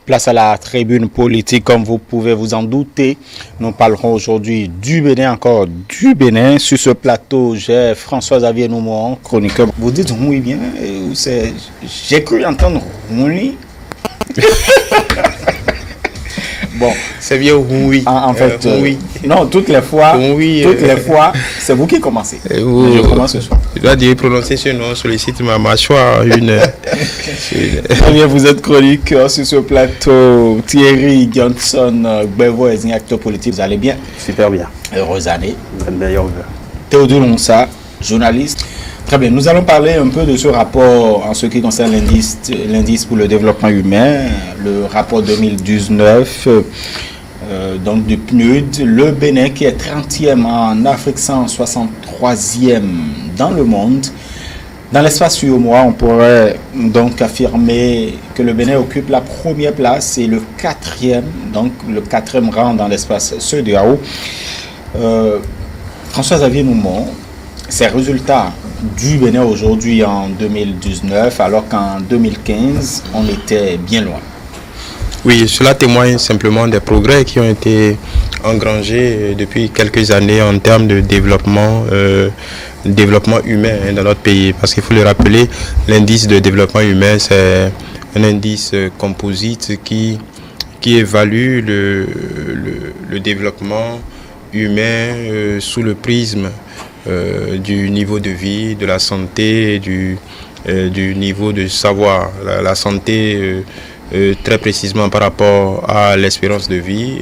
Place à la tribune politique, comme vous pouvez vous en douter. Nous parlerons aujourd'hui du Bénin, encore du Bénin. Sur ce plateau, j'ai François-Xavier Noumouan, chroniqueur. Vous dites oui bien, j'ai cru entendre oui. Bon, c'est bien oui. En fait, oui. Non, toutes les fois, c'est vous qui commencez. Je commence ce soir. Je dois dire prononcer ce nom, sollicite ma mâchoire. Très bien, vous êtes chroniqueur sur ce plateau. Thierry Johnson, Bevo, acteur politique, vous allez bien? Super bien. Heureuse année. Meilleur vœu. Théodore Lonsa, journaliste. Très bien, nous allons parler un peu de ce rapport en ce qui concerne l'indice pour le développement humain, le rapport 2019 donc du PNUD, le Bénin qui est 30e en Afrique, 163e dans le monde. Dans l'espace UEMOA, on pourrait donc affirmer que le Bénin occupe la première place et le quatrième rang dans l'espace CEDEAO. François-Xavier Noumouan, ces résultats du Bénin aujourd'hui en 2019, alors qu'en 2015, on était bien loin. Oui, cela témoigne simplement des progrès qui ont été engrangés depuis quelques années en termes de développement humain dans notre pays. Parce qu'il faut le rappeler, l'indice de développement humain, c'est un indice composite qui évalue le développement humain sous le prisme du niveau de vie, de la santé, du niveau de savoir. La santé, très précisément par rapport à l'espérance de vie,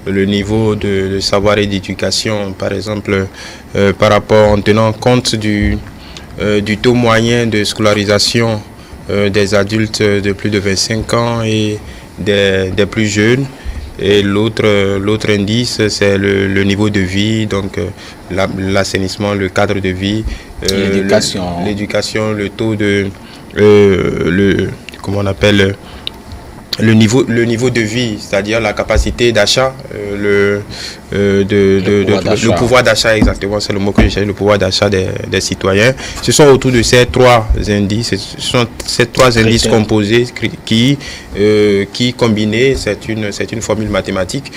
le niveau de savoir et d'éducation, par exemple, par rapport en tenant compte du taux moyen de scolarisation des adultes de plus de 25 ans et des plus jeunes. Et l'autre indice, c'est le niveau de vie, donc l'assainissement, le cadre de vie, l'éducation, le taux de le niveau de vie, c'est-à-dire la capacité d'achat, le pouvoir d'achat, exactement, c'est le mot que je cherche, le pouvoir d'achat des citoyens. Ce sont autour de ces trois indices, composés qui combinés, c'est une formule mathématique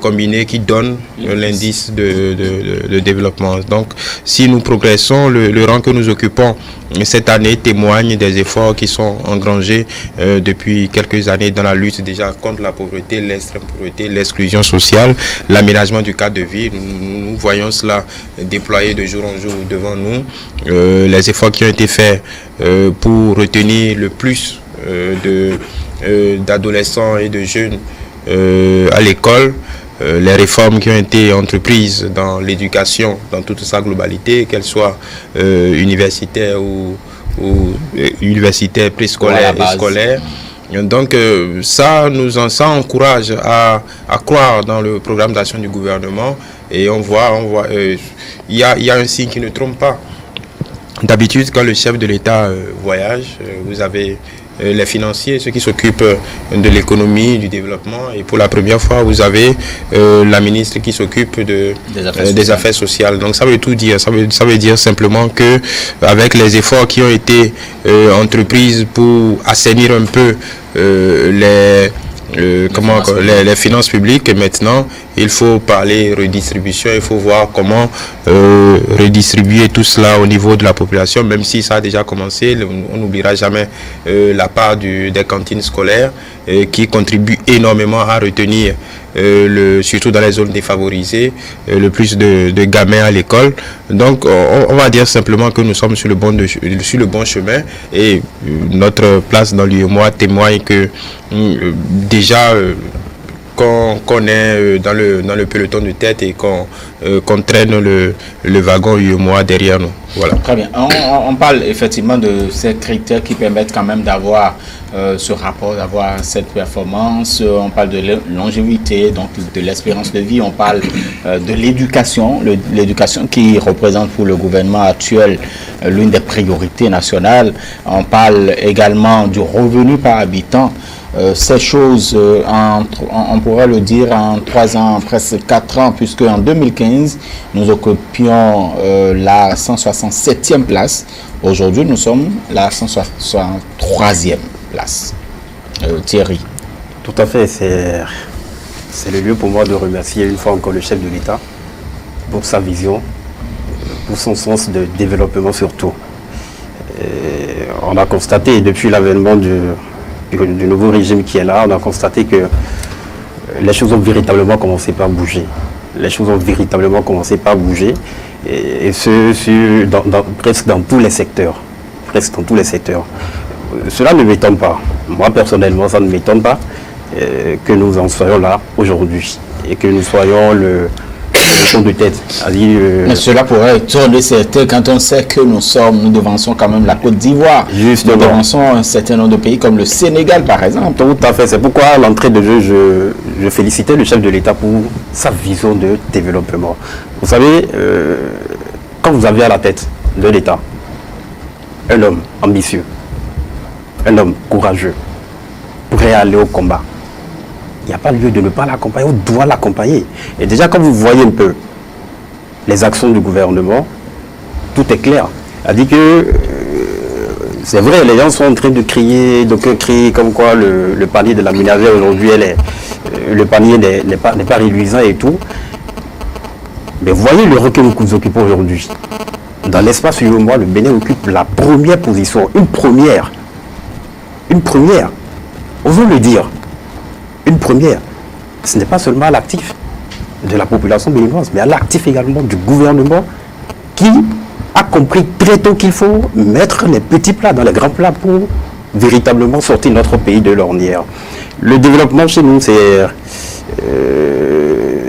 combinée qui donne l'indice de développement. Donc, si nous progressons, le rang que nous occupons cette année témoigne des efforts qui sont engrangés depuis quelques années dans la lutte déjà contre la pauvreté, l'extrême pauvreté, l'exclusion sociale, l'aménagement du cadre de vie. Nous voyons cela déployer de jour en jour devant nous. Les efforts qui ont été faits pour retenir le plus d'adolescents et de jeunes à l'école. Les réformes qui ont été entreprises dans l'éducation, dans toute sa globalité, qu'elle soit universitaire ou universitaire, préscolaire et scolaire. Donc ça encourage à croire dans le programme d'action du gouvernement et on voit il y a un signe qui ne trompe pas. D'habitude, quand le chef de l'État voyage, vous avez les financiers, ceux qui s'occupent de l'économie, du développement, et pour la première fois, vous avez la ministre qui s'occupe des affaires sociales. Donc ça veut tout dire. Ça veut dire simplement que avec les efforts qui ont été entrepris pour assainir un peu les finances publiques, et maintenant il faut parler redistribution, il faut voir comment redistribuer tout cela au niveau de la population, même si ça a déjà commencé. On n'oubliera jamais la part des cantines scolaires qui contribue énormément à retenir surtout dans les zones défavorisées, le plus de gamins à l'école. Donc on va dire simplement que nous sommes sur le bon chemin et notre place dans l'UEMOA témoigne que déjà qu'on est dans le peloton de tête et qu'on traîne le wagon UEMOA derrière nous. Voilà. Très bien. On parle effectivement de ces critères qui permettent quand même d'avoir ce rapport, d'avoir cette performance. On parle de longévité, donc de l'espérance de vie. On parle de l'éducation, l'éducation qui représente pour le gouvernement actuel l'une des priorités nationales. On parle également du revenu par habitant. Ces choses, on pourrait le dire en 3 ans, presque 4 ans, puisque en 2015, nous occupions la 167e place. Aujourd'hui, nous sommes la 163e place. Thierry. Tout à fait, c'est le lieu pour moi de remercier une fois encore le chef de l'État pour sa vision, pour son sens de développement surtout. Et on a constaté depuis l'avènement du nouveau régime qui est là, on a constaté que les choses ont véritablement commencé par bouger. Les choses ont véritablement commencé par bouger, et ce, presque dans tous les secteurs. Presque dans tous les secteurs. Cela ne m'étonne pas. Moi, personnellement, ça ne m'étonne pas que nous en soyons là aujourd'hui et que nous soyons le tour de tête. Mais cela pourrait étonner certains quand on sait que nous devançons quand même la Côte d'Ivoire. Nous devançons un certain nombre de pays comme le Sénégal, par exemple. Tout à fait. C'est pourquoi, à l'entrée de jeu, je félicitais le chef de l'État pour sa vision de développement. Vous savez, quand vous avez à la tête de l'État un homme ambitieux, un homme courageux, prêt à aller au combat, il n'y a pas lieu de ne pas l'accompagner, on doit l'accompagner. Et déjà, quand vous voyez un peu les actions du gouvernement, tout est clair. C'est-à-dire que, c'est vrai, les gens sont en train de crier, d'aucuns crient comme quoi le panier de la ménagère aujourd'hui, le panier n'est pas réluisant et tout. Mais voyez le rôle que nous occupons aujourd'hui. Dans l'espace UEMOA, le Bénin occupe la première position, une première. Une première. Osons le dire. Une première. Ce n'est pas seulement à l'actif de la population béninoise, mais à l'actif également du gouvernement qui a compris très tôt qu'il faut mettre les petits plats dans les grands plats pour véritablement sortir notre pays de l'ornière. Le développement chez nous, c'est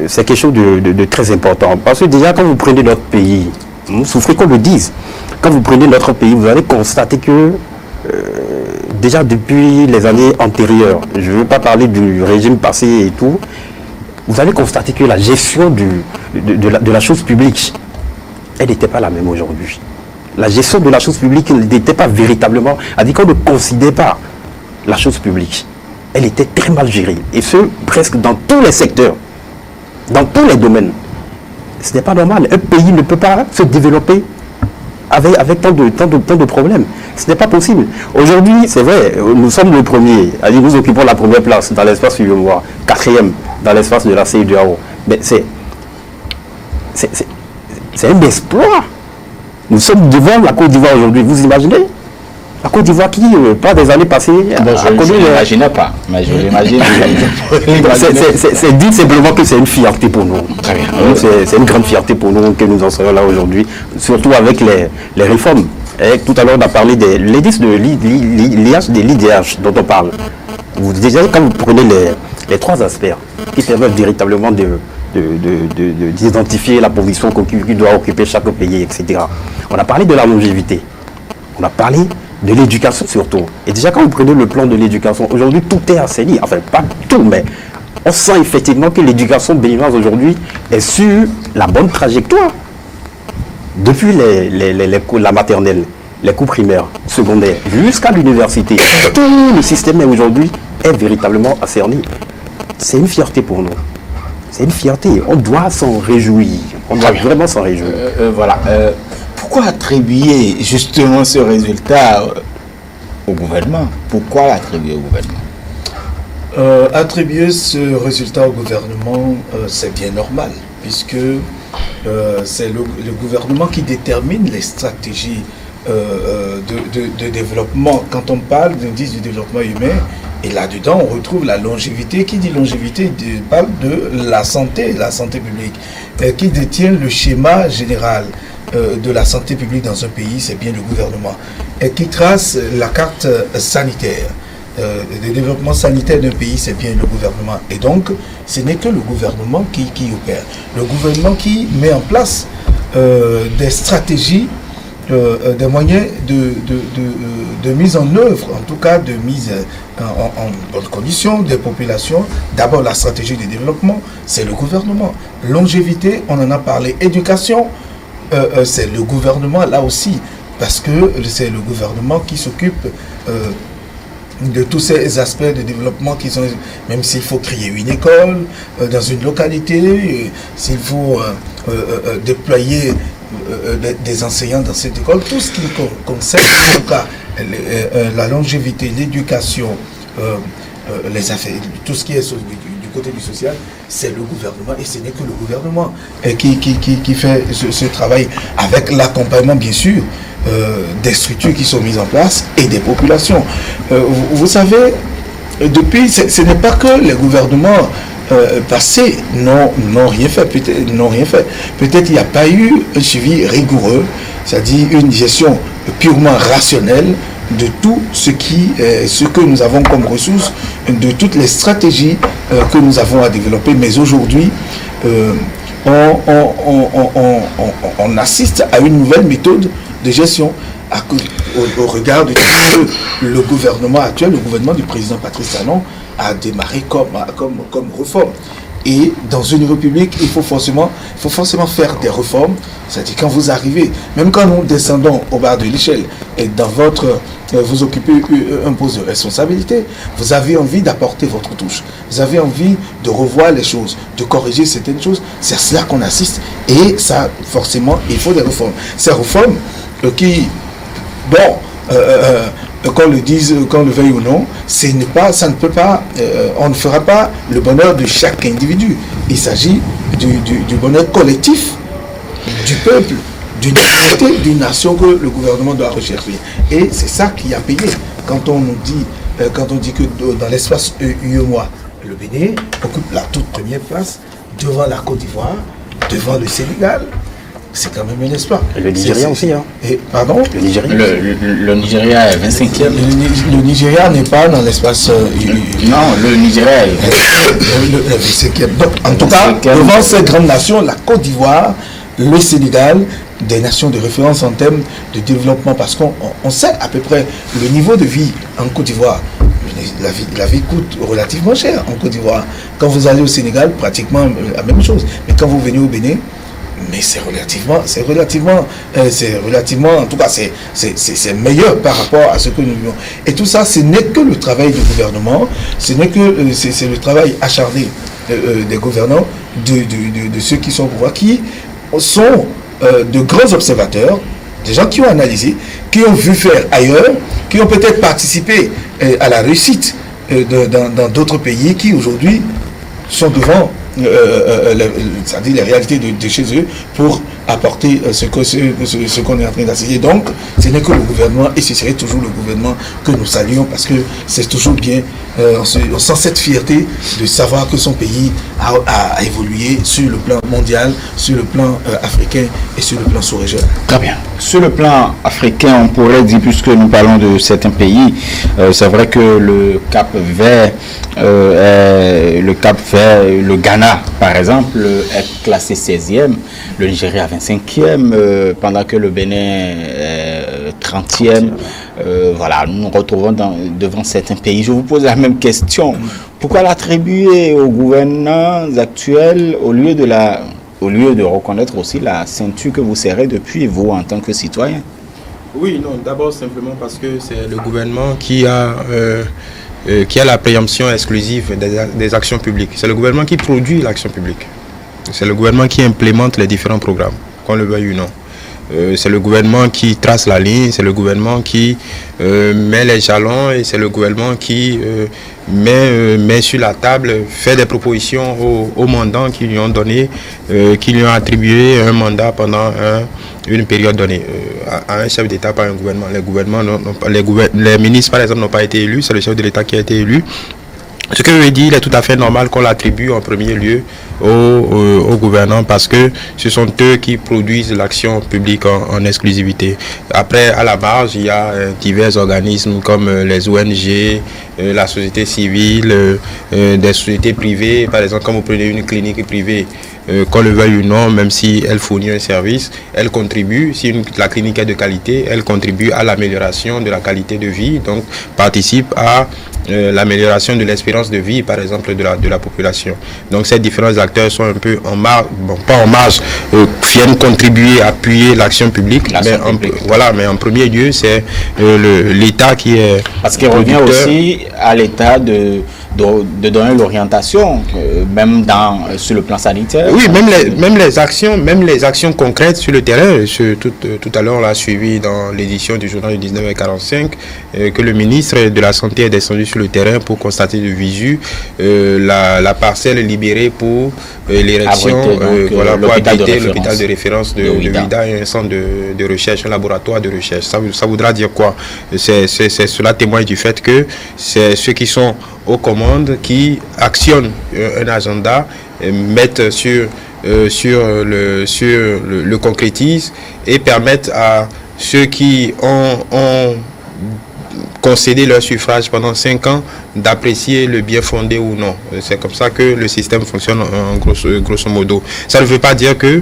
quelque chose de très important. Parce que déjà, quand vous prenez notre pays, vous souffrez qu'on le dise. Quand vous prenez notre pays, vous allez constater que déjà depuis les années antérieures, je ne veux pas parler du régime passé et tout, vous allez constater que la gestion de la chose publique, elle n'était pas la même aujourd'hui. La gestion de la chose publique n'était pas véritablement, c'est-à-dire qu'on ne considère pas la chose publique. Elle était très mal gérée. Et ce, presque dans tous les secteurs, dans tous les domaines. Ce n'est pas normal. Un pays ne peut pas se développer avec tant de problèmes. Ce n'est pas possible. Aujourd'hui, c'est vrai, nous sommes le premier. Nous occupons la première place dans l'espace UEMOA, quatrième dans l'espace de la CEDEAO. Mais c'est un exploit. Nous sommes devant la Côte d'Ivoire aujourd'hui. Vous imaginez? La Côte d'Ivoire qui, pas des années passées, je ne l'imaginais pas, mais je l'imagine. C'est dit simplement que c'est une fierté pour nous. C'est une grande fierté pour nous que nous en soyons là aujourd'hui, surtout avec les réformes. Et tout à l'heure, on a parlé des l'IDH dont on parle. Déjà, quand vous prenez les trois aspects qui permettent véritablement d'identifier la position qui doit occuper chaque pays, etc. On a parlé de la longévité. On a parlé de l'éducation surtout. Et déjà, quand vous prenez le plan de l'éducation, aujourd'hui, tout est assaini. Enfin, pas tout, mais on sent effectivement que l'éducation béninoise aujourd'hui est sur la bonne trajectoire. Depuis la maternelle, les cours primaires, secondaires, jusqu'à l'université, tout le système aujourd'hui est véritablement assaini. C'est une fierté pour nous. C'est une fierté. On doit s'en réjouir. On doit vraiment s'en réjouir. Voilà. Pourquoi attribuer justement ce résultat au gouvernement? Pourquoi l'attribuer au gouvernement? Attribuer ce résultat au gouvernement, c'est bien normal, puisque c'est le gouvernement qui détermine les stratégies de développement. Quand on parle d'indice du développement humain, et là-dedans, on retrouve la longévité. Qui dit longévité parle de la santé publique. Qui détient le schéma général de la santé publique dans un pays, c'est bien le gouvernement. Et qui trace la carte sanitaire. Le développement sanitaire d'un pays, c'est bien le gouvernement. Et donc, ce n'est que le gouvernement qui opère. Le gouvernement qui met en place des stratégies, des moyens de mise en œuvre, en tout cas de mise en bonne condition des populations. D'abord, la stratégie de développement, c'est le gouvernement. Longévité, on en a parlé. Éducation, c'est le gouvernement là aussi, parce que c'est le gouvernement qui s'occupe de tous ces aspects de développement qui sont, même s'il faut créer une école dans une localité, s'il faut déployer des enseignants dans cette école, tout ce qui concerne en tout cas la longévité, l'éducation, les affaires, tout ce qui est du côté du social, c'est le gouvernement, et ce n'est que le gouvernement qui fait ce travail avec l'accompagnement, bien sûr, des structures qui sont mises en place et des populations. Vous savez, depuis, ce n'est pas que les gouvernements passés n'ont rien fait. Peut-être il n'y a pas eu un suivi rigoureux, c'est-à-dire une gestion purement rationnelle de tout ce que nous avons comme ressources, de toutes les stratégies que nous avons à développer. Mais aujourd'hui, on assiste à une nouvelle méthode de gestion au regard de ce que le gouvernement actuel, le gouvernement du président Patrice Talon, a démarré comme réforme. Et dans une république, il faut forcément faire des réformes. C'est-à-dire quand vous arrivez, même quand nous descendons au bas de l'échelle et vous occupez un poste de responsabilité, vous avez envie d'apporter votre touche. Vous avez envie de revoir les choses, de corriger certaines choses. C'est à cela qu'on assiste. Et ça, forcément, il faut des réformes. Ces réformes qui, qu'on le dise, qu'on le veuille ou non, on ne fera pas le bonheur de chaque individu. Il s'agit du bonheur collectif du peuple, d'une communauté, d'une nation que le gouvernement doit rechercher. Et c'est ça qui a payé. Quand on dit que dans l'espace UEMOA, le Bénin occupe la toute première place devant la Côte d'Ivoire, devant le Sénégal. C'est quand même un espoir. Et le Nigeria aussi. Hein. Pardon ? Le Nigeria est 25e. Le Nigeria n'est pas dans l'espace... non, le Nigeria est... le 25e. Donc, en tout cas, devant ces grandes nations, la Côte d'Ivoire, le Sénégal, des nations de référence en termes de développement, parce qu'on sait à peu près le niveau de vie en Côte d'Ivoire. La vie coûte relativement cher en Côte d'Ivoire. Quand vous allez au Sénégal, pratiquement la même chose. Mais quand vous venez au Bénin, mais c'est relativement, en tout cas, c'est meilleur par rapport à ce que nous vivons. Et tout ça, ce n'est que le travail du gouvernement, c'est le travail acharné des gouvernants, de ceux qui sont au pouvoir, qui sont de grands observateurs, des gens qui ont analysé, qui ont vu faire ailleurs, qui ont peut-être participé à la réussite dans d'autres pays, qui aujourd'hui sont devant c'est-à-dire les réalités de chez eux pour apporter ce qu'on est en train d'essayer. Donc, ce n'est que le gouvernement, et ce serait toujours le gouvernement que nous saluons, parce que c'est toujours bien, on sent cette fierté de savoir que son pays a évolué sur le plan mondial, sur le plan africain et sur le plan sous-régional. Très bien. Sur le plan africain, on pourrait dire, puisque nous parlons de certains pays, c'est vrai que le Cap Vert, le Ghana, par exemple, est classé 16e, le Nigeria 25e, pendant que le Bénin est 30e. Voilà, nous nous retrouvons devant certains pays. Je vous pose la même question. Pourquoi l'attribuer aux gouvernants actuels au lieu de reconnaître aussi la ceinture que vous serrez depuis vous en tant que citoyen? Oui, non, d'abord simplement parce que c'est le gouvernement qui a la préemption exclusive des actions publiques. C'est le gouvernement qui produit l'action publique. C'est le gouvernement qui implémente les différents programmes, qu'on le veuille ou non. C'est le gouvernement qui trace la ligne, c'est le gouvernement qui met les jalons, et c'est le gouvernement qui met sur la table, fait des propositions aux mandants qui lui ont donné, qui lui ont attribué un mandat pendant une période donnée. À un chef d'État, pas un gouvernement. Les ministres, par exemple, n'ont pas été élus, c'est le chef de l'État qui a été élu. Ce que je veux dire, il est tout à fait normal qu'on l'attribue en premier lieu aux gouvernants, parce que ce sont eux qui produisent l'action publique en exclusivité. Après, à la marge, il y a divers organismes comme les ONG, la société civile, des sociétés privées. Par exemple, quand vous prenez une clinique privée, qu'on le veuille ou non, même si elle fournit un service, elle contribue, si la clinique est de qualité, elle contribue à l'amélioration de la qualité de vie, donc participe à l'amélioration de l'espérance de vie, par exemple, de la population. Donc ces différents acteurs sont un peu en marge, bon, pas en marge, viennent contribuer, appuyer l'action publique, mais en premier lieu, c'est l'État qui est... Parce qu'il revient aussi à l'État de de donner l'orientation, même sur le plan sanitaire. Oui, même les actions concrètes sur le terrain. Tout à l'heure, on l'a suivi dans l'édition du journal du 19h45, que le ministre de la Santé est descendu sur le terrain pour constater de visu la parcelle libérée pour l'érection, pour abriter l'hôpital de référence de Ouidah et un centre de recherche, un laboratoire de recherche. Ça voudra dire quoi? Cela témoigne du fait que c'est ceux qui sont aux commandes qui actionnent un agenda, mettent sur le concrétise et permettent à ceux qui ont concédé leur suffrage pendant 5 ans d'apprécier le bien fondé ou non. C'est comme ça que le système fonctionne grosso modo. Ça ne veut pas dire que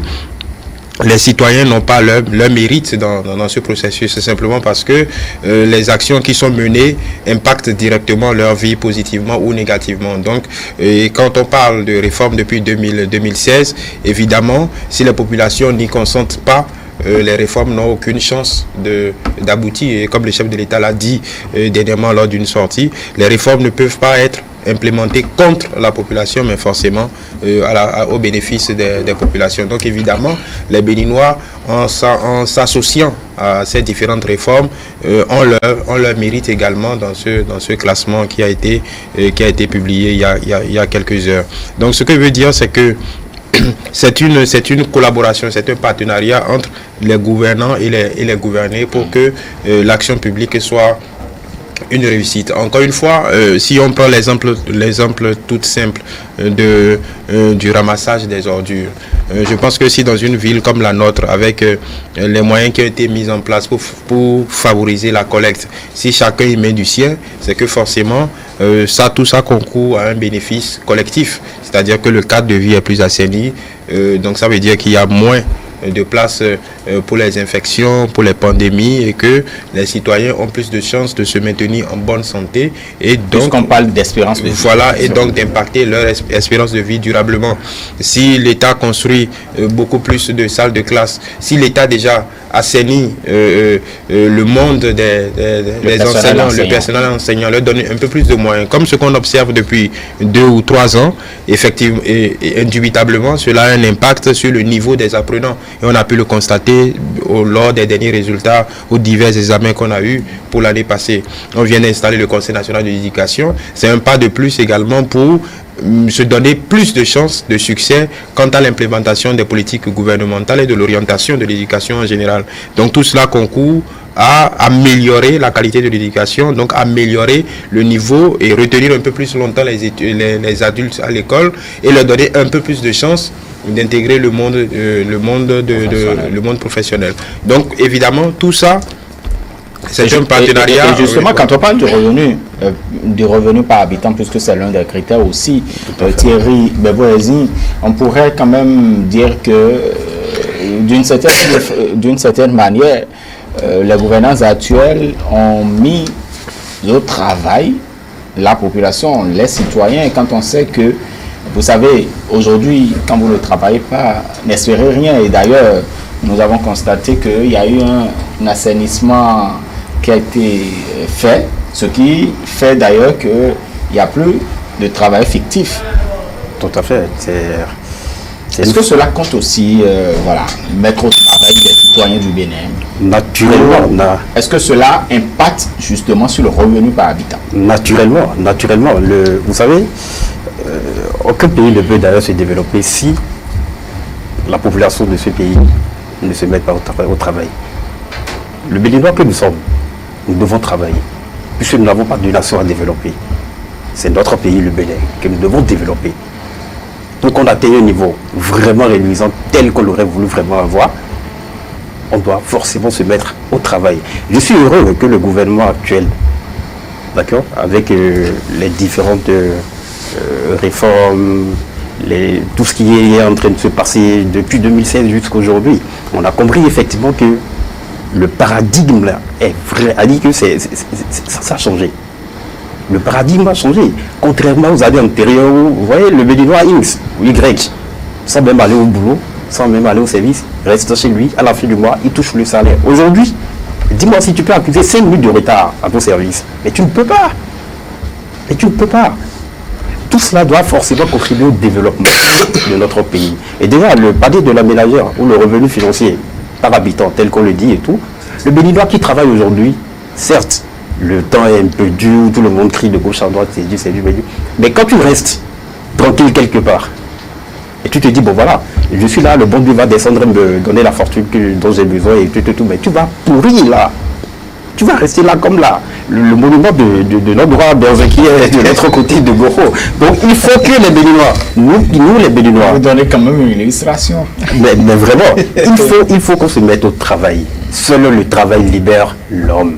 les citoyens n'ont pas leur mérite dans ce processus. C'est simplement parce que les actions qui sont menées impactent directement leur vie positivement ou négativement. Donc, quand on parle de réforme depuis 2016, évidemment, si les populations n'y consentent pas, les réformes n'ont aucune chance d'aboutir. Et comme le chef de l'État l'a dit dernièrement lors d'une sortie, les réformes ne peuvent pas être implémentées contre la population, mais forcément au bénéfice des populations. Donc évidemment, les Béninois, en s'associant à ces différentes réformes, ont leur mérite également dans ce classement qui a été publié il y a quelques heures. Donc ce que je veux dire, c'est que c'est une collaboration, c'est un partenariat entre les gouvernants et les gouvernés pour que l'action publique soit une réussite. Encore une fois, si on prend l'exemple tout simple du ramassage des ordures, je pense que si dans une ville comme la nôtre, avec les moyens qui ont été mis en place pour favoriser la collecte, si chacun y met du sien, c'est que forcément tout ça concourt à un bénéfice collectif, c'est-à-dire que le cadre de vie est plus assaini, donc ça veut dire qu'il y a moins de place pour les infections, pour les pandémies, et que les citoyens ont plus de chances de se maintenir en bonne santé et donc puisqu'on parle d'espérance de vie. Voilà, et donc d'impacter leur espérance de vie durablement. Si l'État construit beaucoup plus de salles de classe, si l'État déjà assainit le monde des enseignants, le personnel enseignant, leur donner un peu plus de moyens, comme ce qu'on observe depuis 2 ou 3 ans, effectivement et indubitablement, cela a un impact sur le niveau des apprenants. Et on a pu le constater lors des derniers résultats aux divers examens qu'on a eu pour l'année passée. On vient d'installer le Conseil national de l'éducation. C'est un pas de plus également pour se donner plus de chances de succès quant à l'implémentation des politiques gouvernementales et de l'orientation de l'éducation en général. Donc tout cela concourt à améliorer la qualité de l'éducation, donc améliorer le niveau et retenir un peu plus longtemps les adultes à l'école et leur donner un peu plus de chances d'intégrer le monde professionnel. Donc évidemment tout ça, c'est un partenariat. Et justement, quand on parle du revenu par habitant, puisque c'est l'un des critères aussi, Thierry Beboezi, on pourrait quand même dire que d'une certaine manière, les gouvernants actuels ont mis au travail la population, les citoyens, et quand on sait que, vous savez, aujourd'hui, quand vous ne travaillez pas, n'espérez rien. Et d'ailleurs, nous avons constaté qu'il y a eu un assainissement qui a été fait, ce qui fait d'ailleurs qu'il n'y a plus de travail fictif. Tout à fait. Est-ce que cela compte aussi, mettre au travail des citoyens du Bénin? Naturellement. Est-ce que cela impacte justement sur le revenu par habitant? Naturellement. Vous savez, aucun pays ne peut d'ailleurs se développer si la population de ce pays ne se met pas au travail. Le Béninois que nous sommes, nous devons travailler, puisque nous n'avons pas de nation à développer. C'est notre pays, le Bénin, que nous devons développer. Pour qu'on atteigne un niveau vraiment réduisant, tel qu'on l'aurait voulu vraiment avoir, on doit forcément se mettre au travail. Je suis heureux que le gouvernement actuel, d'accord, avec les différentes réformes, tout ce qui est en train de se passer depuis 2016 jusqu'à aujourd'hui, on a compris effectivement que le paradigme là est vrai, a dit que ça a changé. Le paradigme a changé. Contrairement aux années antérieures où, vous voyez, le Béninois X ou Y, sans même aller au boulot, sans même aller au service, reste chez lui, à la fin du mois, il touche le salaire. Aujourd'hui, dis-moi si tu peux accuser 5 minutes de retard à ton service. Mais tu ne peux pas. tout cela doit forcément contribuer au développement de notre pays. Et déjà, le palier de la ménagère ou le revenu financier par habitant, tel qu'on le dit et tout, le Béninois qui travaille aujourd'hui, certes, le temps est un peu dur, tout le monde crie de gauche à droite, c'est dur, mais quand tu restes tranquille quelque part, et tu te dis, bon voilà, je suis là, le bon Dieu va descendre et me donner la fortune dont j'ai besoin et tout, mais tu vas pourrir là. Tu vas rester là comme là, le monument de notre droit qui est de l'autre côté de Goro. Donc il faut que les Béninois, nous les Béninois... Vous donnez quand même une illustration. Mais vraiment, il faut qu'on se mette au travail. Seul le travail libère l'homme.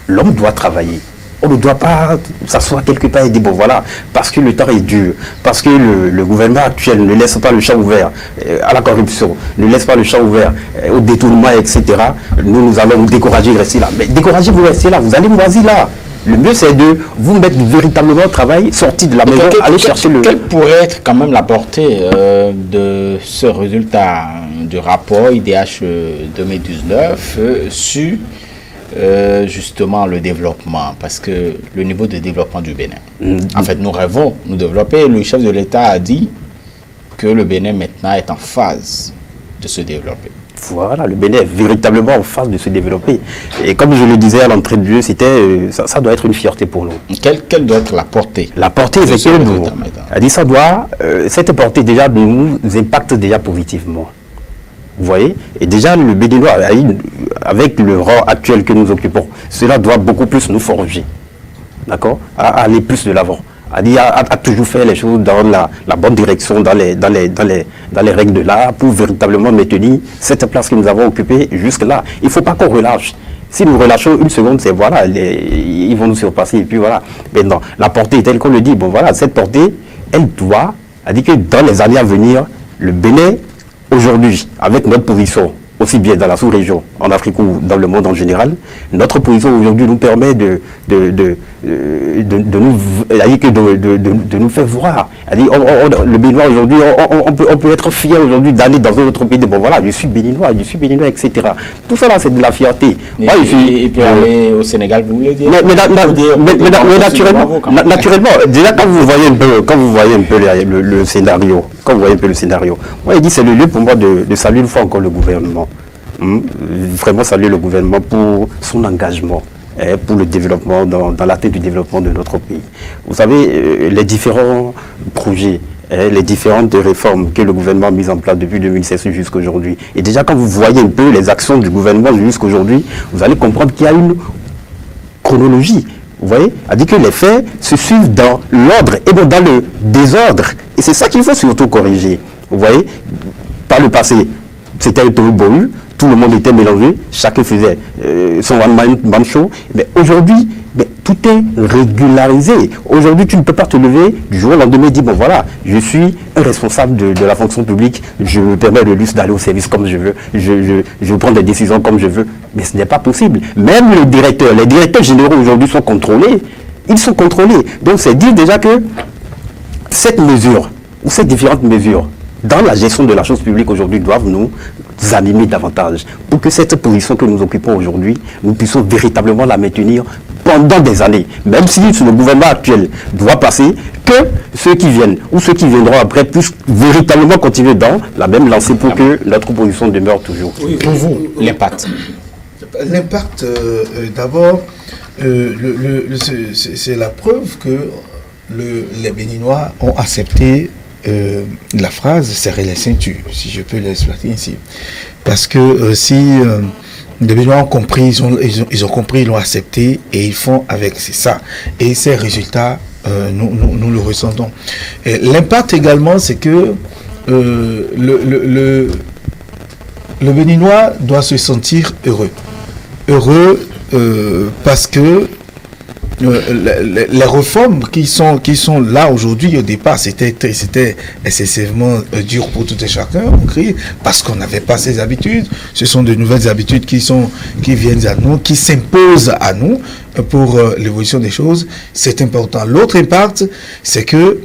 L'homme doit travailler. On ne doit pas s'asseoir quelque part et dire, bon voilà, parce que le temps est dur, parce que le gouvernement actuel ne laisse pas le champ ouvert à la corruption, ne laisse pas le champ ouvert au détournement, etc. Nous allons nous décourager de rester là. Mais décourager, vous restez là, vous allez moisir là. Le mieux, c'est de vous mettre véritablement au travail, sortir de la maison, aller chercher le... Quelle pourrait être quand même la portée de ce résultat du rapport IDH 2019 sur... justement le développement, parce que le niveau de développement du Bénin, en fait nous rêvons nous développer. Le chef de l'État a dit que le Bénin maintenant est en phase de se développer. Voilà, le Bénin est véritablement en phase de se développer. Et comme je le disais à l'entrée de jeu, ça doit être une fierté pour nous. Quelle doit être la portée? La portée, c'est que ça doit, cette portée déjà nous impacte déjà positivement. Vous voyez? Et déjà, le Béninois, avec le rang actuel que nous occupons, cela doit beaucoup plus nous forger. D'accord? À aller plus de l'avant. À toujours faire les choses dans la bonne direction, dans les règles de l'art, pour véritablement maintenir cette place que nous avons occupée jusque-là. Il ne faut pas qu'on relâche. Si nous relâchons une seconde, c'est voilà, ils vont nous surpasser. Et puis voilà. Maintenant, la portée telle qu'on le dit, bon voilà, cette portée, elle doit, dire que dans les années à venir, le Bénin, aujourd'hui, avec notre position, aussi bien dans la sous-région, en Afrique ou dans le monde en général, notre position aujourd'hui nous permet de nous faire voir. Le Béninois aujourd'hui, on peut être fier aujourd'hui d'aller dans un autre pays, de bon voilà, je suis Béninois, etc. Tout ça là, c'est de la fierté. Et puis aller au Sénégal, vous voulez dire? Mais naturellement, déjà quand vous voyez un peu le scénario, moi, il dit c'est le lieu pour moi de saluer une fois encore le gouvernement. Vraiment saluer le gouvernement pour son engagement, pour le développement, dans l'atteinte du développement de notre pays. Vous savez, les différents projets, les différentes réformes que le gouvernement a mises en place depuis 2016 jusqu'à aujourd'hui. Et déjà, quand vous voyez un peu les actions du gouvernement jusqu'à aujourd'hui, vous allez comprendre qu'il y a une chronologie. Vous voyez? C'est-à-dire que les faits se suivent dans l'ordre et non dans le désordre. Et c'est ça qu'il faut surtout corriger. Vous voyez? Par le passé, c'était un tohu-bohu, tout le monde était mélangé, chacun faisait son one-man show. Mais aujourd'hui, tout est régularisé. Aujourd'hui, tu ne peux pas te lever du jour au lendemain et dire, bon voilà, je suis un responsable de la fonction publique, je me permets le luxe d'aller au service comme je veux, je prends des décisions comme je veux. Mais ce n'est pas possible. Même les directeurs généraux aujourd'hui sont contrôlés. Ils sont contrôlés. Donc c'est dire déjà que cette mesure, ou ces différentes mesures, dans la gestion de la chose publique aujourd'hui, doivent nous animer davantage pour que cette position que nous occupons aujourd'hui, nous puissions véritablement la maintenir pendant des années. Même si le gouvernement actuel doit passer, que ceux qui viennent ou ceux qui viendront après puissent véritablement continuer dans la même lancée pour que notre position demeure toujours. Oui, pour vous, l'impact. L'impact, d'abord, c'est la preuve que les Béninois ont accepté la phrase serrer les ceintures, si je peux l'exploiter ainsi. Parce que si les Béninois ont compris, ils ont compris, ils l'ont accepté et ils font avec, c'est ça. Et ces résultats, nous le ressentons. L'impact également, c'est que le Béninois doit se sentir heureux. Heureux parce que les réformes qui sont là aujourd'hui, au départ, c'était excessivement dur pour tout et chacun, parce qu'on n'avait pas ces habitudes. Ce sont de nouvelles habitudes qui viennent à nous, qui s'imposent à nous pour l'évolution des choses. C'est important. L'autre impact, c'est que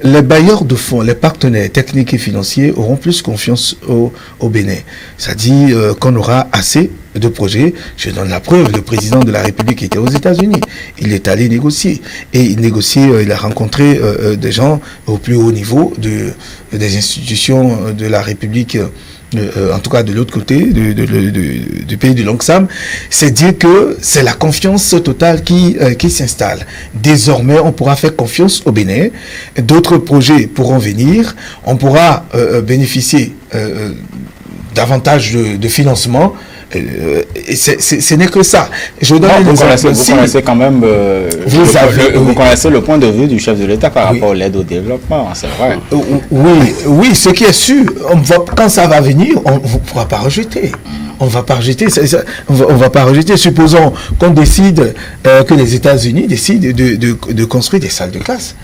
les bailleurs de fonds, les partenaires techniques et financiers auront plus confiance au Bénin. Ça dit qu'on aura assez de projets. Je donne la preuve, le président de la République était aux États-Unis. Il est allé négocier. Et il a rencontré des gens au plus haut niveau des institutions de la République, en tout cas de l'autre côté du pays du Long-Sam. C'est dire que c'est la confiance totale qui s'installe. Désormais, on pourra faire confiance au Bénin. D'autres projets pourront venir. On pourra bénéficier davantage de financement. Et ce n'est que ça. Je donne vous connaissez quand même vous connaissez le point de vue du chef de l'État par rapport à l'aide au développement, c'est vrai. Oui, ce qui est sûr, quand ça va venir, on ne pourra pas rejeter. On ne va pas rejeter. On va pas rejeter. Supposons qu'on décide que les États-Unis décident de construire des salles de classe,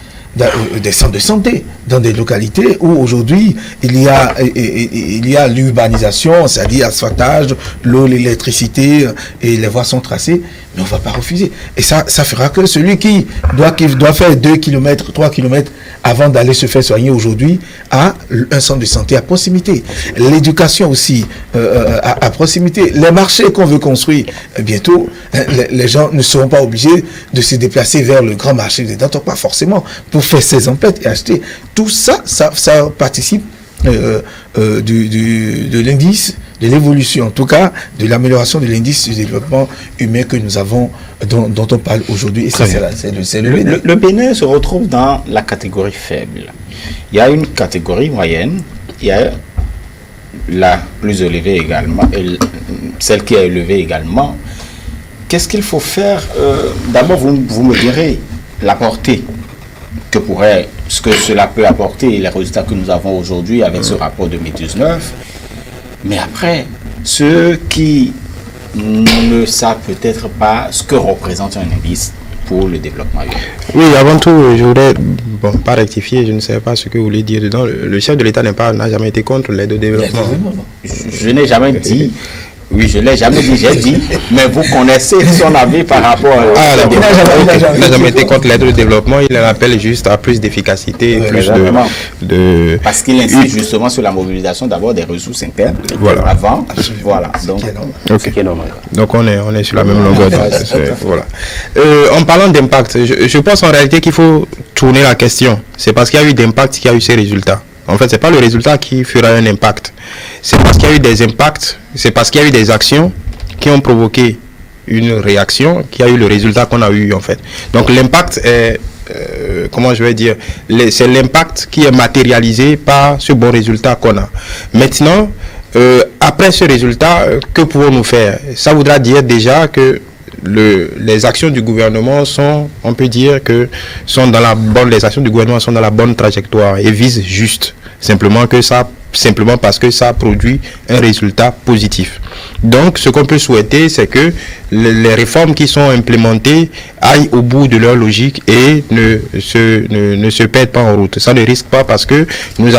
des centres de santé dans des localités où aujourd'hui il y a l'urbanisation, c'est-à-dire asphaltage, l'eau, l'électricité et les voies sont tracées, mais on ne va pas refuser. Et ça fera que celui qui doit faire 2 km, 3 km avant d'aller se faire soigner aujourd'hui a un centre de santé à proximité. L'éducation aussi à proximité. Les marchés qu'on veut construire bientôt, les gens ne seront pas obligés de se déplacer vers le grand marché des Dantons, pas forcément pour faire ses emplettes et acheter. Tout ça participe de l'indice, de l'évolution, en tout cas, de l'amélioration de l'indice du développement humain que nous avons, dont on parle aujourd'hui. Et ça, c'est le Bénin. Le Bénin se retrouve dans la catégorie faible. Il y a une catégorie moyenne, il y a la plus élevée également, et celle qui est élevée également. Qu'est-ce qu'il faut faire? D'abord, vous me direz la portée ce que cela peut apporter et les résultats que nous avons aujourd'hui avec ce rapport 2019. Mais après, ceux qui ne savent peut-être pas ce que représente un indice pour le développement humain. Oui, avant tout, je voudrais, pas rectifier, je ne sais pas ce que vous voulez dire dedans. Le chef de l'État n'a jamais été contre l'aide au développement. Je n'ai jamais dit. Oui, je ne l'ai jamais dit, j'ai dit, mais vous connaissez son avis par rapport à... Il n'a jamais été contre l'aide au développement, il appelle juste à plus d'efficacité, plus de... Parce qu'il insiste justement sur la mobilisation d'abord des ressources internes, avant, voilà. Donc on est sur la même longueur d'onde. Voilà. En parlant d'impact, je pense en réalité qu'il faut tourner la question. C'est parce qu'il y a eu d'impact qu'il y a eu ces résultats. En fait, ce n'est pas le résultat qui fera un impact. C'est parce qu'il y a eu des impacts, c'est parce qu'il y a eu des actions qui ont provoqué une réaction, qui a eu le résultat qu'on a eu en fait. Donc l'impact est, comment je vais dire, c'est l'impact qui est matérialisé par ce bon résultat qu'on a. Maintenant, après ce résultat, que pouvons-nous faire? Ça voudra dire déjà que les actions du gouvernement on peut dire que les actions du gouvernement sont dans la bonne trajectoire et visent juste. Simplement parce que ça produit un résultat positif. Donc, ce qu'on peut souhaiter, c'est que les réformes qui sont implémentées aillent au bout de leur logique et ne se perdent pas en route. Ça ne risque pas parce que nous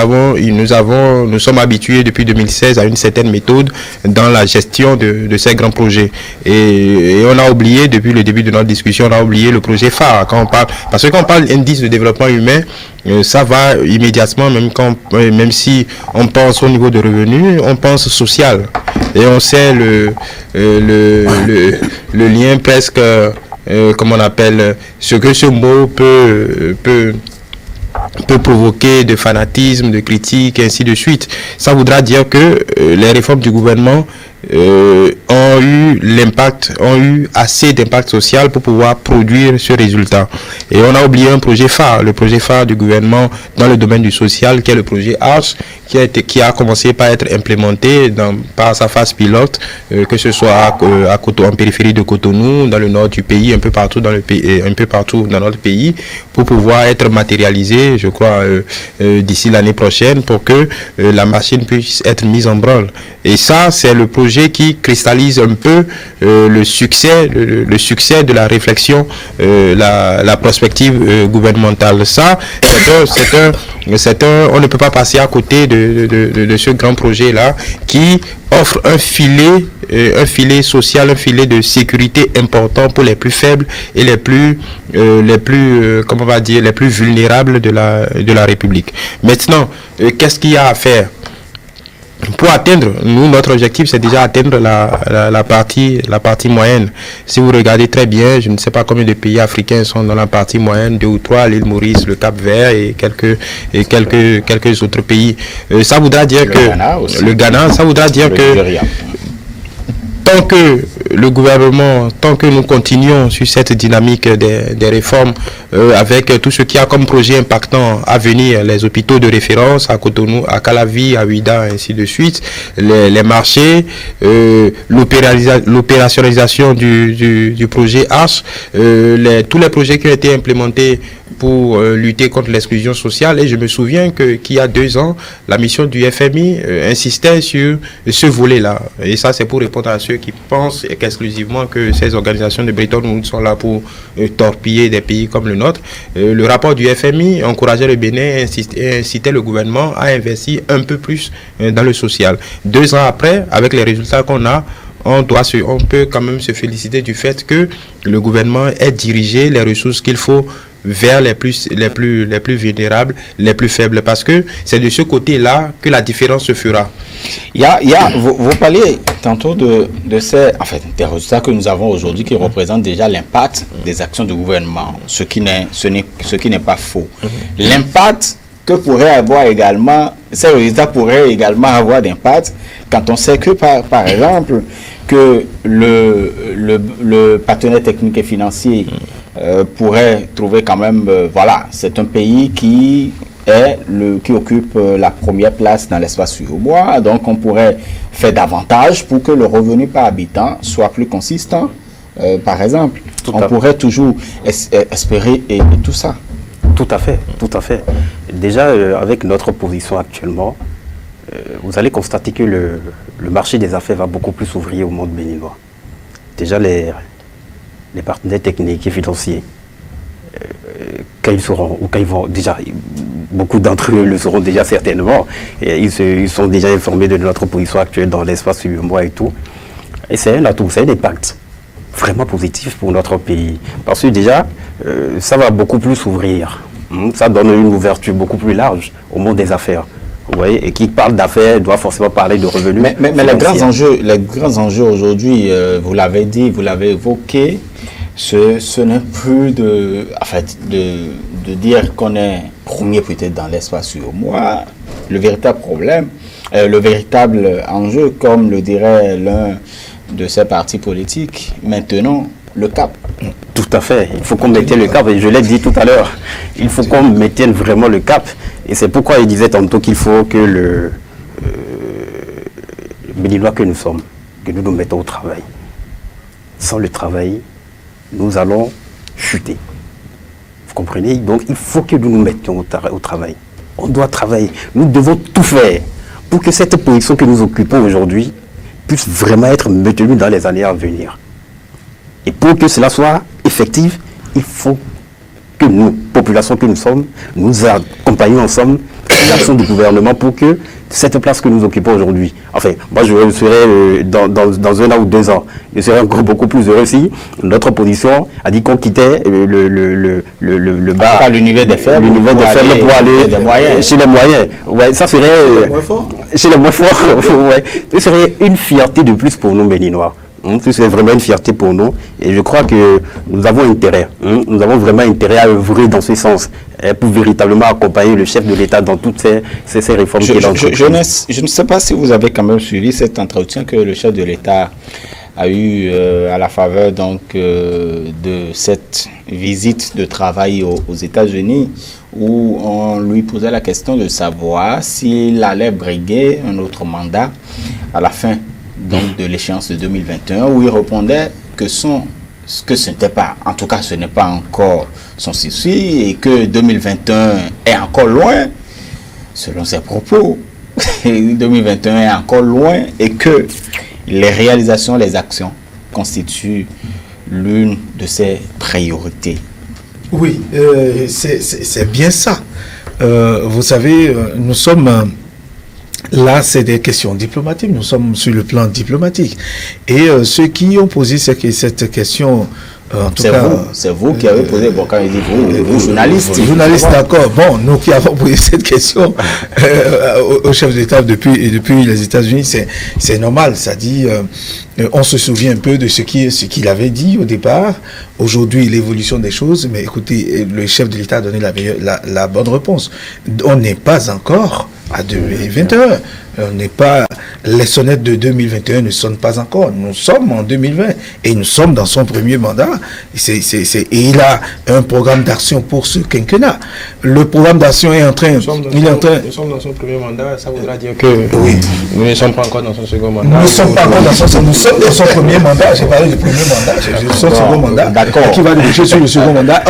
sommes habitués depuis 2016 à une certaine méthode dans la gestion de ces grands projets. Et on a oublié, depuis le début de notre discussion, on a oublié le projet phare. Parce que quand on parle d'indice de développement humain, ça va immédiatement, même si on pense au niveau de revenus, on pense social. Et on sait le lien presque, comment on appelle, ce que ce mot peut provoquer de fanatisme, de critique, et ainsi de suite. Ça voudra dire que les réformes du gouvernement ont eu assez d'impact social pour pouvoir produire ce résultat. Et on a oublié un projet phare, le projet phare du gouvernement dans le domaine du social, qui est le projet ARCH, qui a commencé par être implémenté par sa phase pilote, que ce soit en périphérie de Cotonou, dans le nord du pays, un peu partout dans notre pays, pour pouvoir être matérialisé, je crois, d'ici l'année prochaine, pour que la machine puisse être mise en branle. Et ça, c'est le projet projet qui cristallise un peu le succès de la réflexion, la perspective gouvernementale. Ça, on ne peut pas passer à côté de ce grand projet-là qui offre un filet social, un filet de sécurité important pour les plus faibles et les plus vulnérables de la République. Maintenant, qu'est-ce qu'il y a à faire? Pour atteindre, notre objectif, c'est déjà atteindre la partie moyenne. Si vous regardez très bien, je ne sais pas combien de pays africains sont dans la partie moyenne, 2 ou 3, l'île Maurice, le Cap-Vert et quelques autres pays. Ça voudra dire le Ghana, ça voudra dire que tant que le gouvernement, tant que nous continuons sur cette dynamique des réformes, avec tout ce qui a comme projet impactant à venir, les hôpitaux de référence à Cotonou, à Calavi, à Ouida, ainsi de suite, les marchés, l'opérationnalisation du projet ARCH, tous les projets qui ont été implémentés pour lutter contre l'exclusion sociale. Et je me souviens qu'il y a 2 ans, la mission du FMI insistait sur ce volet-là. Et ça, c'est pour répondre à ceux qui pensent exclusivement que ces organisations de Bretton Woods sont là pour torpiller des pays comme le nôtre. Le rapport du FMI encourageait le Bénin et incitait le gouvernement à investir un peu plus dans le social. 2 ans après, avec les résultats qu'on a, on peut quand même se féliciter du fait que le gouvernement ait dirigé les ressources qu'il faut vers les plus vulnérables, les plus faibles, parce que c'est de ce côté-là que la différence se fera. Vous parlez tantôt de ces, en fait, des résultats que nous avons aujourd'hui qui représentent déjà l'impact des actions du gouvernement, ce qui n'est pas faux. L'impact que pourrait avoir également, ces résultats pourraient également avoir d'impact quand on sait que, par exemple, que le partenaire technique et financier pourrait trouver quand même, c'est un pays qui occupe la première place dans l'espace suédois, donc on pourrait faire davantage pour que le revenu par habitant soit plus consistant, par exemple. On pourrait toujours espérer et tout ça. Tout à fait. Déjà, avec notre position actuellement, vous allez constater que le marché des affaires va beaucoup plus s'ouvrir au monde béninois. Déjà, les partenaires techniques et financiers, quand ils seront, ou quand ils vont, déjà, beaucoup d'entre eux le seront déjà certainement, et ils sont déjà informés de notre position actuelle dans l'espace suédois et tout. Et c'est un atout, c'est un impact vraiment positif pour notre pays. Parce que déjà, ça va beaucoup plus s'ouvrir. Ça donne une ouverture beaucoup plus large au monde des affaires. Vous voyez, et qui parle d'affaires doit forcément parler de revenus. Mais les grands enjeux aujourd'hui, vous l'avez dit, vous l'avez évoqué, ce n'est plus de dire qu'on est premier peut-être dans l'espace suédois. Le véritable problème, le véritable enjeu, comme le dirait l'un de ces partis politiques, maintenant, le cap. Tout à fait. Il faut qu'on maintienne le cap. Et je l'ai dit tout à l'heure. Il faut qu'on maintienne vraiment le cap. Et c'est pourquoi il disait tantôt qu'il faut que le Béninois que nous sommes, que nous nous mettons au travail. Sans le travail, nous allons chuter. Vous comprenez? Donc il faut que nous nous mettions au travail. On doit travailler. Nous devons tout faire pour que cette position que nous occupons aujourd'hui puisse vraiment être maintenue dans les années à venir. Et pour que cela soit effectif, il faut que nous, population que nous sommes, nous accompagnions ensemble l'action du gouvernement pour que cette place que nous occupons aujourd'hui, enfin, moi je serai dans 1 an ou 2 ans, je serai encore beaucoup plus heureux si notre position a dit qu'on quittait le bas, l'univers des faibles pour aller chez les moyens. Ouais, ça serait chez les moins forts. Ouais, ce serait une fierté de plus pour nous Béninois. C'est vraiment une fierté pour nous et je crois que nous avons intérêt, nous avons vraiment intérêt à œuvrer dans ce sens pour véritablement accompagner le chef de l'État dans toutes ces réformes qu'il a entreprises. Je ne sais pas si vous avez quand même suivi cet entretien que le chef de l'État a eu à la faveur donc de cette visite de travail aux États-Unis où on lui posait la question de savoir s'il allait briguer un autre mandat à la fin donc de l'échéance de 2021, où il répondait que ce n'était pas, en tout cas ce n'est pas encore son souci et que 2021 est encore loin, selon ses propos, 2021 est encore loin et que les réalisations, les actions constituent l'une de ses priorités. Oui, c'est bien ça. Vous savez, nous sommes... Là, c'est des questions diplomatiques. Nous sommes sur le plan diplomatique. Et ceux qui ont posé cette question... C'est vous qui avez posé, bon, quand il dit vous journaliste. Journaliste, d'accord. Bon, nous qui avons posé cette question au chef d'État depuis les États-Unis, c'est normal. Ça dit, on se souvient un peu de ce qu'il avait dit au départ. Aujourd'hui, l'évolution des choses, mais écoutez, le chef de l'État a donné la bonne réponse. On n'est pas encore à 2021. On n'est pas, les sonnettes de 2021 ne sonnent pas encore. Nous sommes en 2020 et nous sommes dans son premier mandat. Et il a un programme d'action pour ce quinquennat. Le programme d'action est en train... Nous sommes dans son premier mandat, ça voudra dire que oui. Nous ne sommes pas encore dans son second mandat. Nous ne sommes pas encore nous sommes dans son premier mandat. J'ai parlé du premier mandat, son second mandat. D'accord. Qui va déboucher sur le second mandat.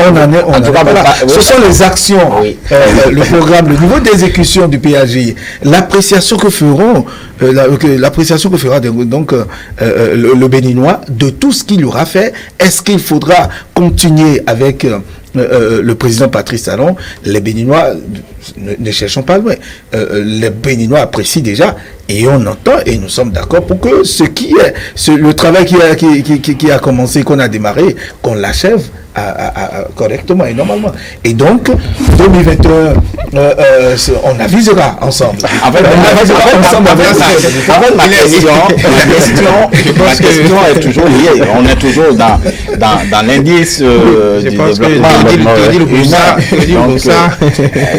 Ce sont les actions, oui. Le programme, le niveau d'exécution du PAG, l'appréciation que feront, l'appréciation que fera donc le Béninois de tout ce qu'il aura fait. Est-ce qu'il faudra continuer avec le président Patrice Talon? Les Béninois, ne cherchons pas loin, les Béninois apprécient déjà et on entend et nous sommes d'accord pour que le travail qui a commencé, qu'on a démarré, qu'on l'achève correctement et normalement. Et donc, 2021, on avisera ensemble. En fait, ma question est toujours liée. On est toujours dans l'indice du développement.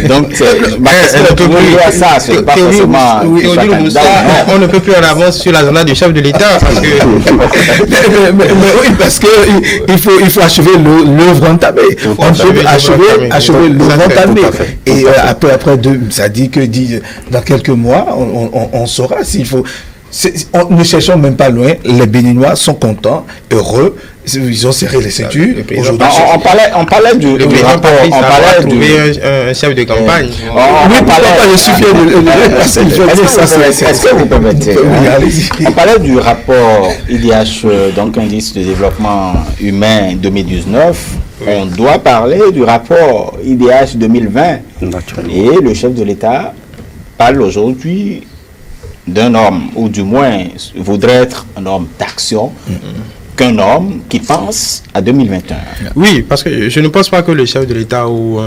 Donc, ma question est toujours liée à ça. C'est pas forcément... On ne peut plus en avance sur l'agenda du chef de l'État. Oui, parce qu'il faut achever l'œuvre entamée. On peut achever l'œuvre entamée. Et après, ça dit que dans quelques mois, on saura s'il faut... Ne cherchons même pas loin, les Béninois sont contents, heureux, ils ont serré les ceintures. On parlait du rapport, on parlait un chef de campagne. Est-ce que vous permettez? On parlait du rapport IDH, donc indice de développement humain 2019. On doit parler du rapport IDH 2020. Et le chef de l'État parle aujourd'hui d'un homme, ou du moins voudrait être un homme d'action, qu'un homme qui pense à 2021. Oui, parce que je ne pense pas que le chef de l'État ou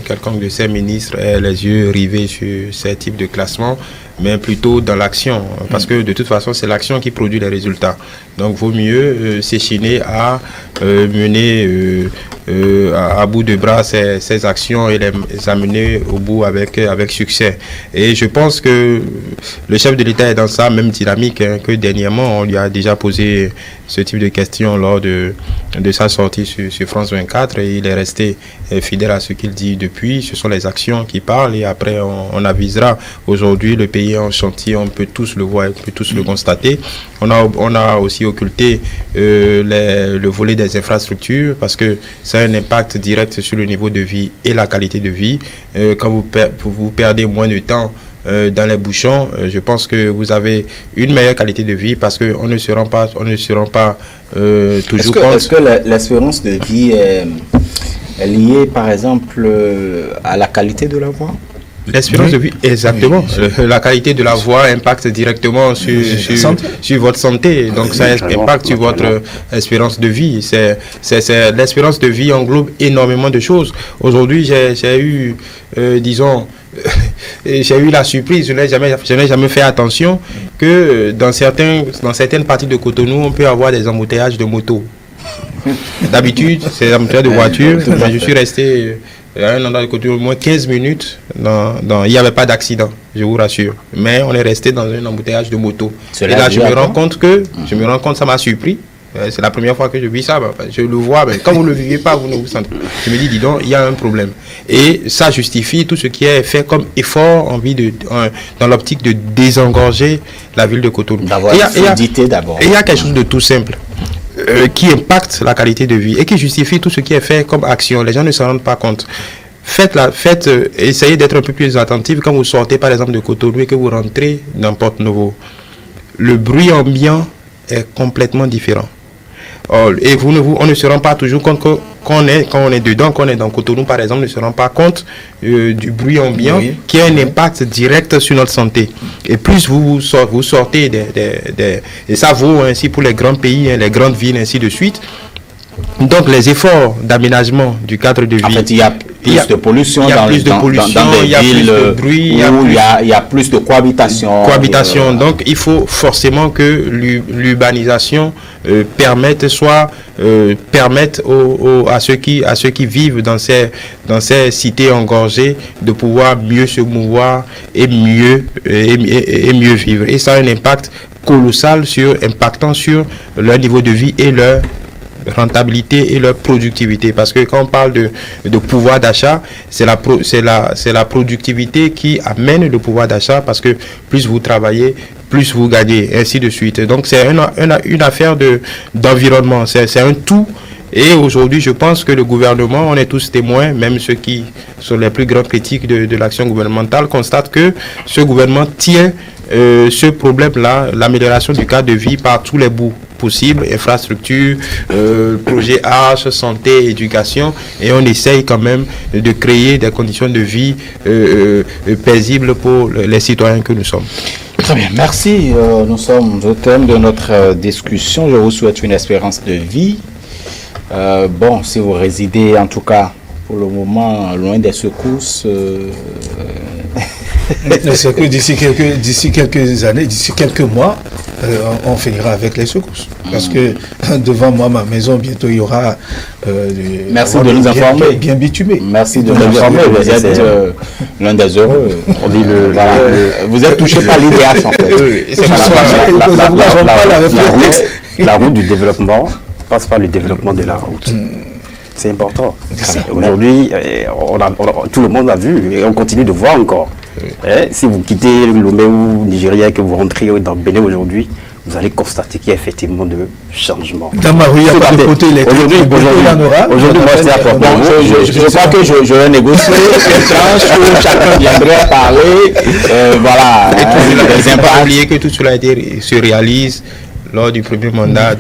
quelqu'un de ses ministres ait les yeux rivés sur ces types de classements, mais plutôt dans l'action, parce que de toute façon, c'est l'action qui produit les résultats. Donc, vaut mieux s'échiner à mener à bout de bras ces actions et les amener au bout avec succès. Et je pense que le chef de l'État est dans sa même dynamique que dernièrement, on lui a déjà posé ce type de questions lors de sa sortie sur France 24 et il est resté fidèle à ce qu'il dit depuis. Ce sont les actions qui parlent et après on avisera. Aujourd'hui, le pays est en chantier, on peut tous le voir, on peut tous le constater. On a aussi occulté le volet des infrastructures parce que ça a un impact direct sur le niveau de vie et la qualité de vie. Quand vous perdez moins de temps dans les bouchons, je pense que vous avez une meilleure qualité de vie parce qu'on ne se rend pas toujours compte. Est-ce que l'espérance de vie est liée par exemple à la qualité de la voie? L'espérance de vie, exactement. Oui. La qualité de la voix impacte directement sur votre santé. Donc, ça impacte sur votre espérance de vie. L'espérance de vie englobe énormément de choses. Aujourd'hui, j'ai eu, j'ai eu la surprise, je n'ai jamais fait attention que dans certaines parties de Cotonou, on peut avoir des embouteillages de motos. D'habitude, c'est des embouteillages de voitures. Je suis resté à un endroit de Cotonou au moins 15 minutes. Il n'y avait pas d'accident, je vous rassure. Mais on est resté dans un embouteillage de motos. Et là, je me rends compte, ça m'a surpris. C'est la première fois que je vis ça. Je le vois, mais quand vous ne le vivez pas, vous ne vous sentez pas. Je me dis, dis donc, il y a un problème. Et ça justifie tout ce qui est fait comme effort dans l'optique de désengorger la ville de Cotonou. D'avoir une fluidité d'abord. Et il y a quelque chose de tout simple qui impacte la qualité de vie et qui justifie tout ce qui est fait comme action. Les gens ne s'en rendent pas compte. Essayez d'être un peu plus attentif quand vous sortez par exemple de Cotonou et que vous rentrez dans Porto Novo. le bruit ambiant est complètement différent. Et on ne se rend pas toujours compte que quand on est dedans, quand on est dans Cotonou par exemple, on ne se rend pas compte du bruit ambiant qui a un impact direct sur notre santé. Et plus vous sortez et ça vaut ainsi pour les grands pays, les grandes villes, ainsi de suite. Donc les efforts d'aménagement du cadre de vie. En fait, il y a plus de pollution dans des villes où il y a plus de cohabitation. Donc il faut forcément que l'urbanisation permette à ceux qui vivent dans ces cités engorgées de pouvoir mieux se mouvoir et mieux vivre. Et ça a un impact colossal impactant sur leur niveau de vie et leur rentabilité et leur productivité, parce que quand on parle de pouvoir d'achat, c'est la productivité qui amène le pouvoir d'achat, parce que plus vous travaillez, plus vous gagnez, ainsi de suite. Donc c'est une affaire d'environnement, c'est un tout. Et aujourd'hui, je pense que le gouvernement, on est tous témoins, même ceux qui sont les plus grands critiques de l'action gouvernementale, constatent que ce gouvernement tient ce problème-là, l'amélioration du cadre de vie par tous les bouts possibles, infrastructures, projet H, santé, éducation, et on essaye quand même de créer des conditions de vie paisibles pour les citoyens que nous sommes. Très bien, merci. Nous sommes au terme de notre discussion. Je vous souhaite une espérance de vie. Bon, si vous résidez en tout cas pour le moment loin des secousses, d'ici quelques années, d'ici quelques mois, on finira avec les secousses. Parce que devant moi, ma maison, bientôt il y aura merci de nous informer. Bien bitumé. Merci de nous informer. Vous êtes l'un des heureux. On dit vous êtes touché par l'IDH en fait. La route du développement passe par le développement de la route. C'est important. Aujourd'hui, tout le monde a vu et on continue de voir encore. Si vous quittez Lomé ou Nigeria et que vous rentrez dans Bénin aujourd'hui, vous allez constater qu'il y a effectivement de changements. Dans ma rue, il n'y a pas de côté électrique. Aujourd'hui, moi, c'est important. Je crois que je vais négocier une tranche où chacun viendrait parler. Voilà. Il ne faut pas oublier que tout cela se réalise lors du premier mandat.